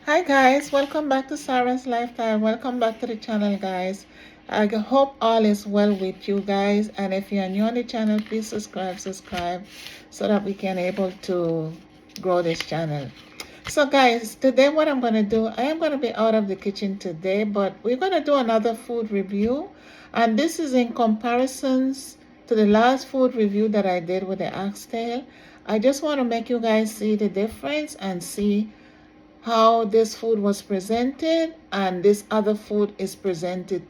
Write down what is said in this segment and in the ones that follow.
Hi guys, welcome back to Sarah's Lifestyle. Welcome back to the channel, guys. I hope all is well with you guys. And if you're new on the channel, please subscribe, so that we can able to grow this channel. So guys, today what I'm gonna do, I am gonna be out of the kitchen today, but we're gonna do another food review, and this is in comparisons to the last food review that I did with the oxtail. I just want to make you guys see the difference and see how this food was presented and this other food is presented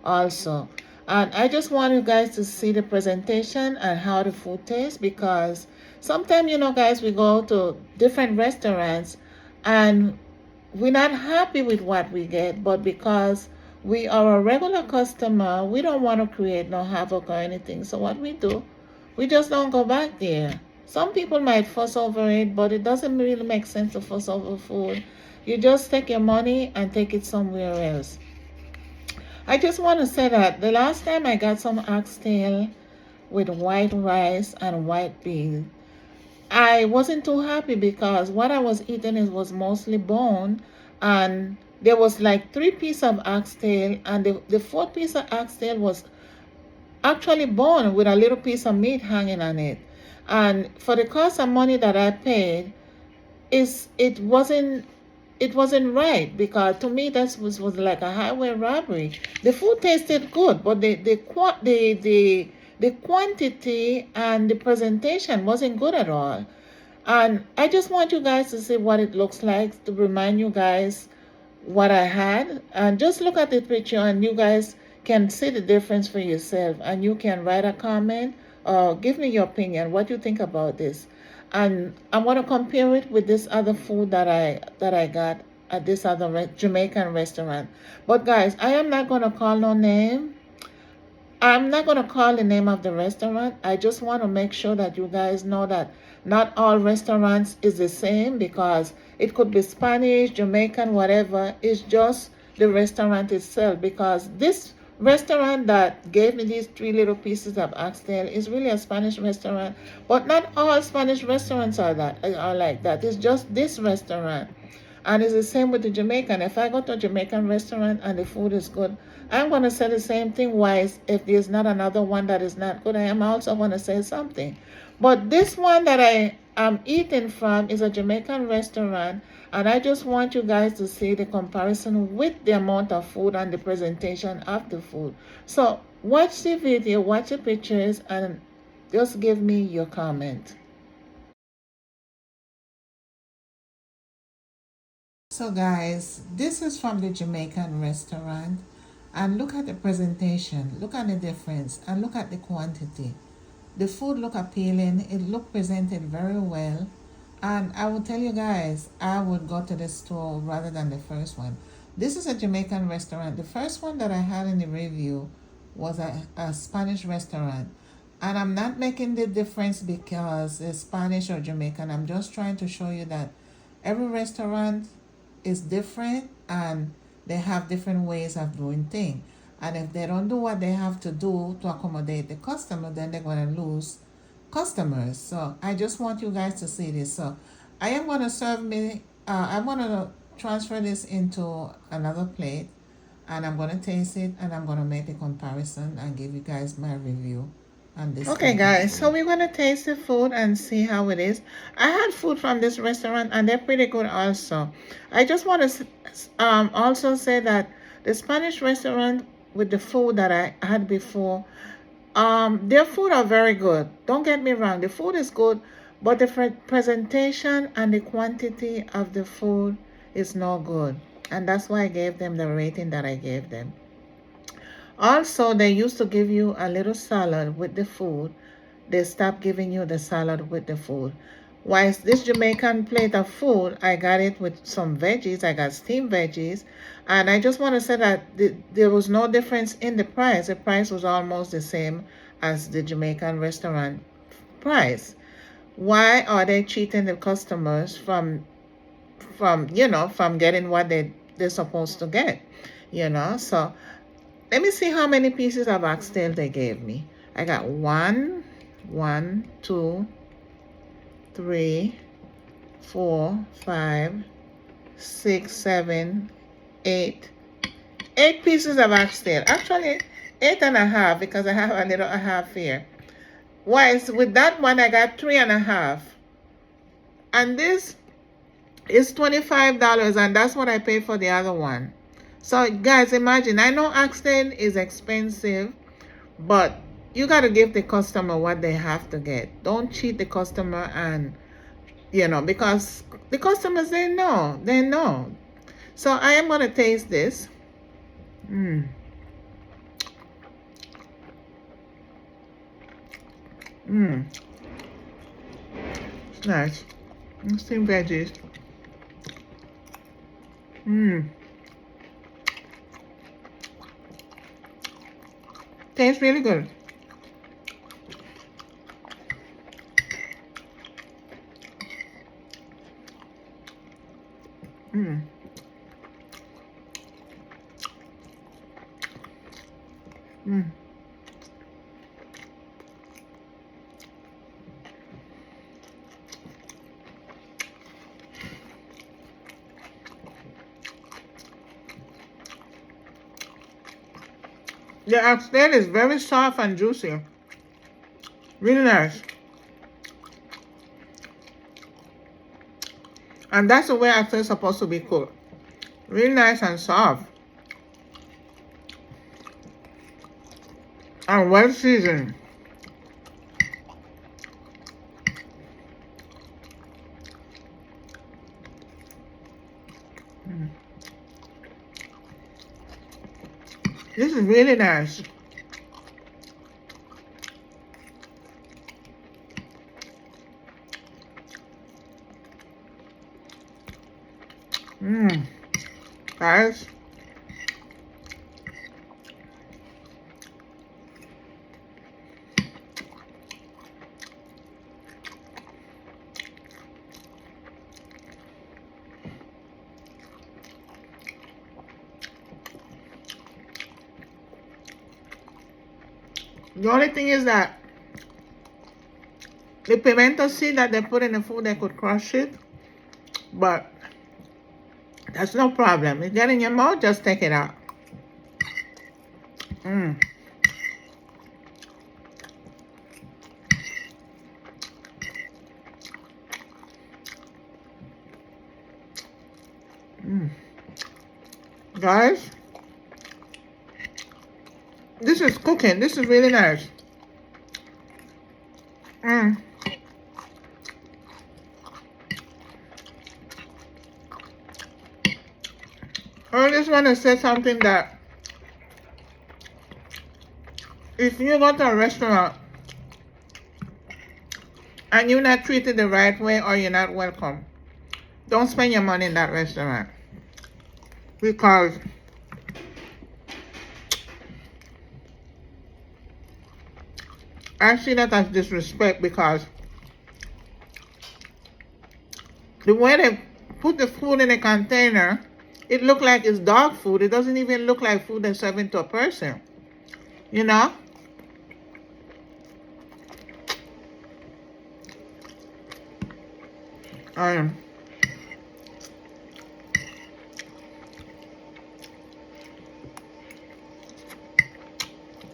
also. And I just want you guys to see the presentation and how the food tastes, because sometimes, guys, we go to different restaurants and we're not happy with what we get, but because we are a regular customer, we don't want to create no havoc or anything. So what we do, we just don't go back there. Some people might fuss over it, but it doesn't really make sense to fuss over food. You just take your money and take it somewhere else. I just want to say that the last time I got some oxtail with white rice and white beans, I wasn't too happy because what I was eating was mostly bone, and there was like three pieces of oxtail, and the fourth piece of oxtail was actually bone with a little piece of meat hanging on it. And for the cost of money that I paid, is it wasn't right, because to me that was like a highway robbery. The food tasted good, but the quantity and the presentation wasn't good at all. And I just want you guys to see what it looks like, to remind you guys what I had. And just look at the picture and you guys can see the difference for yourself. And you can write a comment or give me your opinion, what you think about this. And I want to compare it with this other food that I got at this other Jamaican restaurant. But guys, I am not going to call no name. I'm not going to call the name of the restaurant. I just want to make sure that you guys know that not all restaurants is the same, because it could be Spanish, Jamaican, whatever. It's just the restaurant itself, because this restaurant that gave me these three little pieces of oxtail is really a Spanish restaurant, but not all Spanish restaurants are like that. It's just this restaurant. And it's the same with the Jamaican. If I go to a Jamaican restaurant and the food is good, I'm going to say the same thing. Why, if there's not another one that is not good, I am also going to say something. But this one that I am eating from is a Jamaican restaurant, and I just want you guys to see the comparison with the amount of food and the presentation of the food. So watch the video, watch the pictures, and just give me your comment. So guys, this is from the Jamaican restaurant, and look at the presentation, look at the difference, and look at the quantity. The food look appealing, it look presented very well, and I will tell you guys, I would go to the store rather than the first one. This is a Jamaican restaurant. The first one that I had in the review was a Spanish restaurant. And I'm not making the difference because it's Spanish or Jamaican. I'm just trying to show you that every restaurant is different, and they have different ways of doing things. And if they don't do what they have to do to accommodate the customer, then they're going to lose customers. So I just want you guys to see this. So I am going to I'm going to transfer this into another plate, and I'm going to taste it, and I'm going to make a comparison and give you guys my review on this. Okay, guys, so we're going to taste the food and see how it is. I had food from this restaurant, and they're pretty good also. I just want to also say that the Spanish restaurant, with the food that I had before, their food are very good. Don't get me wrong, the food is good, but the presentation and the quantity of the food is not good. And that's why I gave them the rating that I gave them. Also, they used to give you a little salad with the food. They stopped giving you the salad with the food. Whilst this Jamaican plate of food, I got it with some veggies. I got steamed veggies. And I just want to say that there was no difference in the price. The price was almost the same as the Jamaican restaurant price. Why are they cheating the customers from getting what they're supposed to get? So let me see how many pieces of oxtail they gave me. I got one, two, three, four, five, 6, 7, 8. 8 pieces of oxtail. Actually, 8.5 because I have a little a half here. Wise, with that one, I got 3.5. And this is $25, and that's what I paid for the other one. So, guys, imagine, I know oxtail is expensive, but you got to give the customer what they have to get. Don't cheat the customer and, because the customers, they know. They know. So, I am going to taste this. Mmm. Mmm. It's nice. Steamed veggies. Mmm. Tastes really good. Mmm. Mmm. The oxtail is very soft and juicy. Really nice. And that's the way oxtail is supposed to be cooked. Really nice and soft. And well seasoned. This is really nice. Mmm. Guys. The only thing is that the pimento seed that they put in the food, they could crush it. But that's no problem. You get in your mouth, just take it out. Mmm. Mmm. Guys, this is cooking. This is really nice. Mmm. I just want to say something that if you go to a restaurant and you're not treated the right way or you're not welcome, don't spend your money in that restaurant. Because I see that as disrespect, because the way they put the food in a container, it looks like it's dog food. It doesn't even look like food they're serving to a person. You know?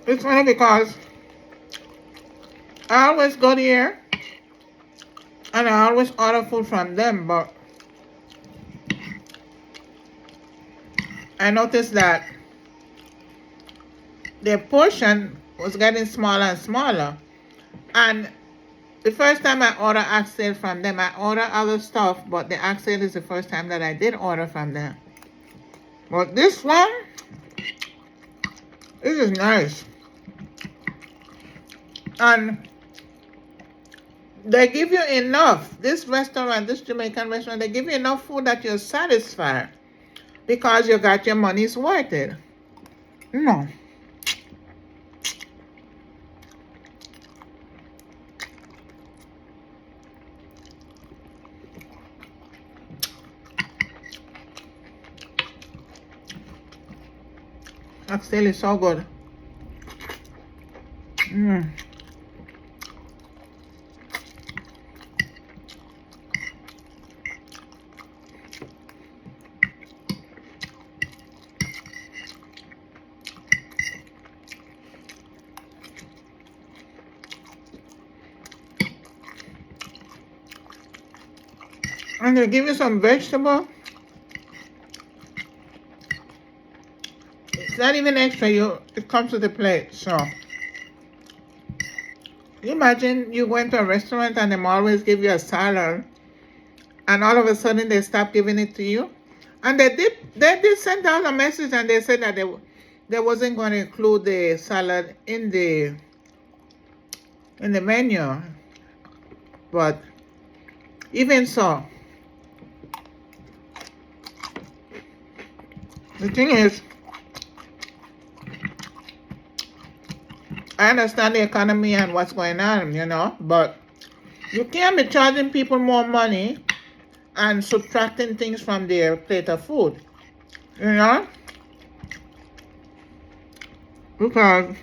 It's funny because I always go there and I always order food from them, but I noticed that their portion was getting smaller and smaller. And the first time I order oxtail from them, I order other stuff, but the oxtail is the first time that I did order from them. But this one, this is nice. And they give you enough. This restaurant, this Jamaican restaurant, they give you enough food that you're satisfied because you got your money's worth it. No. Oxtail is so good. Mmm. And they give you some vegetable. It's not even extra. It comes with the plate. So you imagine you went to a restaurant and they always give you a salad, and all of a sudden they stop giving it to you. And they did send out a message, and they said that they wasn't going to include the salad in the menu. But even so, the thing is, I understand the economy and what's going on, you know, but you can't be charging people more money and subtracting things from their plate of food, you know? Because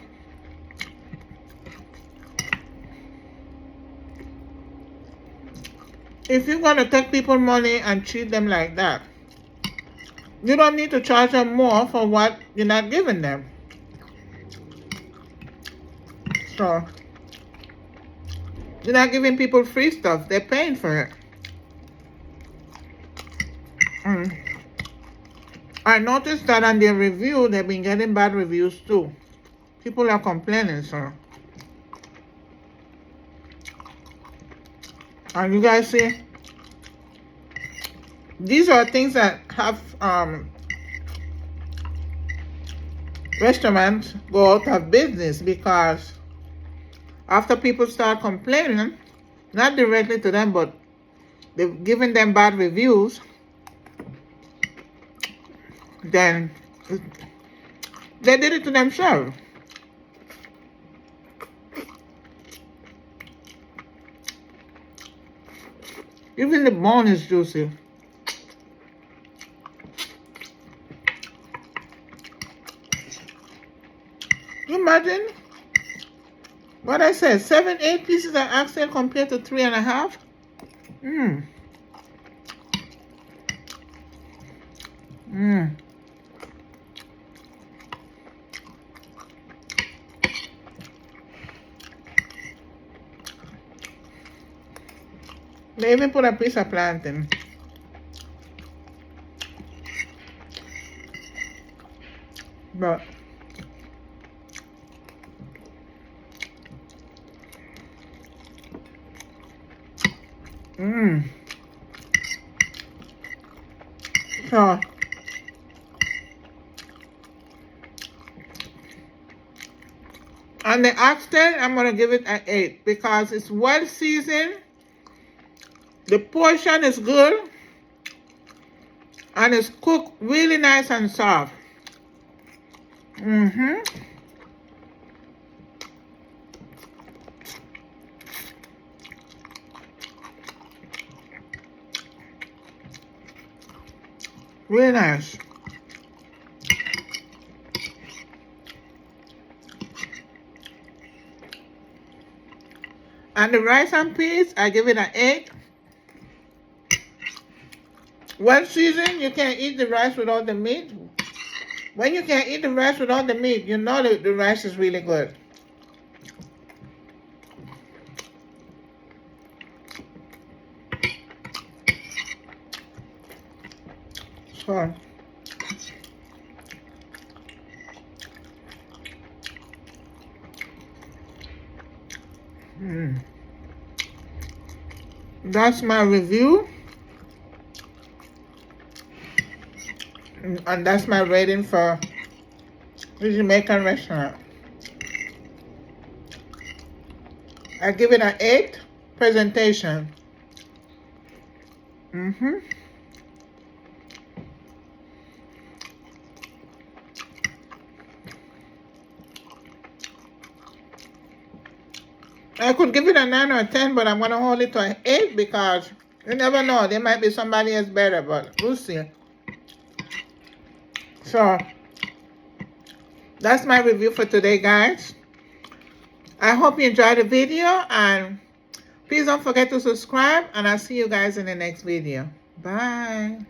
if you're going to take people money and treat them like that, you don't need to charge them more for what you're not giving them. So, you're not giving people free stuff. They're paying for it. I noticed that on their review, they've been getting bad reviews too. People are complaining, so. And you guys see, these are things that have restaurants go out of business because after people start complaining, not directly to them, but they've given them bad reviews, then they did it to themselves. Even the bone is juicy. You imagine what I said, 7, 8 pieces of oxtail compared to 3.5. They even put a piece of plantain. But so on the oxtail, I'm gonna give it an 8 because it's well seasoned. The portion is good, and it's cooked really nice and soft. Really nice. And the rice and peas, I give it an 8. Well seasoned, you can't eat the rice without the meat. When you can't eat the rice without the meat, you know that the rice is really good. So, that's my review. And that's my rating for the Jamaican restaurant. I give it an 8. Presentation. I could give it a 9 or a 10, but I'm going to hold it to an 8 because you never know. There might be somebody else better, but we'll see. So, that's my review for today, guys. I hope you enjoyed the video, and please don't forget to subscribe, and I'll see you guys in the next video. Bye.